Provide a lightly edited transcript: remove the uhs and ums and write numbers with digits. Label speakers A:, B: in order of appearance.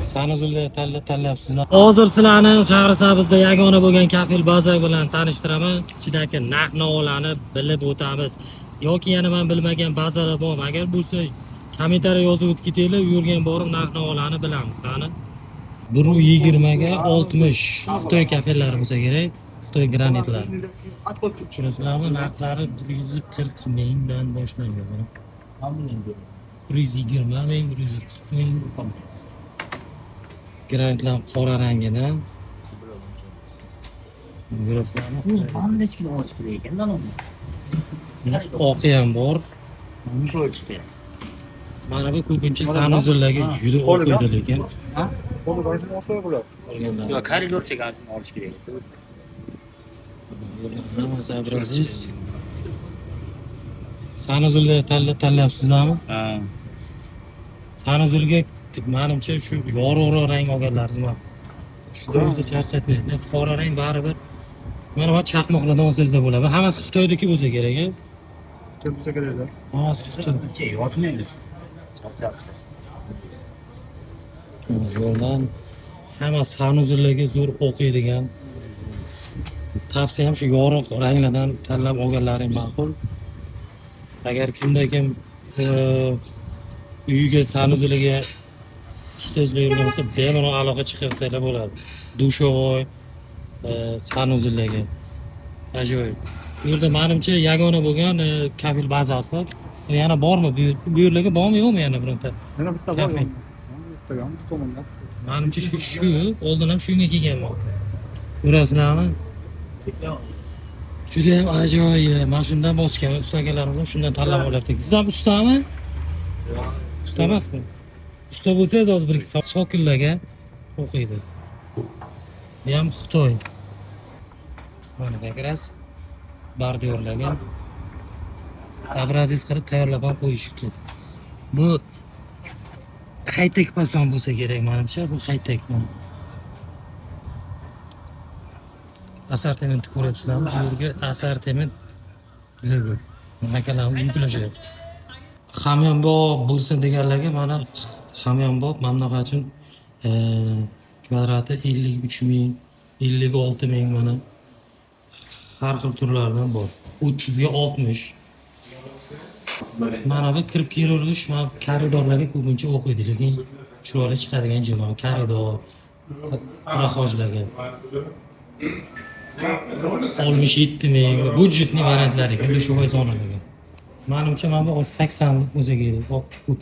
A: Sanuzulda tanlayapsizlar. Hozir sizlarni Shahrisabzda yagona bo'lgan kafil baza bilan tanishtiraman. Ichidagi narx-navolarni bilib o'tamiz. Yoki yana men bilmagan bazalar bormi? Agar bo'lsa, kommentariy yozib o'tib ketinglar, u yerga borib narx-navolarni bilamiz. Qani? 120 ga 60 Xitoy kafellari bo'lsa kerak. Xitoy granitlar. Tushunasizlarmi? Narxlari 140 mingdan boshlangan. 120 ming, 140 ming. Granitlar qora rangida. Görasizlarmi?
B: Qanday kichkina ochib ekan-da uni.
A: Oqi ham bor.
B: Mushoy chiqdi.
A: Mana bu ko'pincha sanuzullarga juda o'qiydi lekin.
C: Qo'lda qaysi olsa bo'ladi.
B: Yo, koridor chekasini olish kerak.
A: Hammasi abraziz. Sanuzulda tanlayapsizlarmi?
B: Ha.
A: Sanuzulga menimcha shu yorug'roq rang olganlar bor. Shu o'zi charchatmaydi. Qora rang baribir. Mana bu chaqmoqlardan olsangizda bo'ladi. Hammasi Xitoydagi bo'lsa kerak-a?
C: Kim bo'lsa kerak-da.
A: Hammasi Xitoy.
B: Yotmaydi.
A: Yo'ldan hamma sanuzullarga zo'r o'qiydigan. Tavsiyam shu yorug' ranglardan tanlab olganlaring ma'qul. Agar kimda-kim uyiga sanuzulga ustozlar yurgan bo'lsa, bemalol aloqa chiqarsanglar bo'ladi. Dushovoy sanuzullarga. Ajoyib. Bu yerda menimcha yagona bo'lgan kafil bazasi. Yana bormi? Bu yerlarga bormi, yo'qmi yana bironta?
C: Yana bitta bor. Bitta ham tomonda.
A: Menimcha shu oldin ham shunga kelganman. Ko'rasizlarmi? Juda ham ajoyib. Men shundan bosgan usta akalarimiz ham shundan tanlab olyapti. Siz ham ustami? Usta emasmi? Usta bo'lsangiz hozir bir sokillarga o'qiydi. Bu ham Xitoy. Mana bakras bardyorlarga abraziz qilib tayyorlab ham qo'yishibdi. Bu high-tech pason bo'lsa kerak menimcha, bu high-tech. Assortiment ko'ryapsizlarmi? Bu yerga assortiment juda ko'p. Makalarimiz yuklashyapti. Hamyonbop bo'lsin deganlarga mana hamyonbop mamlaqa uchun kvadrati 53 ming, 56 ming mana har xil turlardan bor. 30 ga 60. Mana bu kirib keluverish, mana koridorlarga ko'pincha o'qiydi, lekin chiroyli chiqadigan joy, koridor, proxojlarga. 67 ming, budjetli variantlari, dushovoy zonalarga. Menimcha mana bu 80 o'ziga edi, 30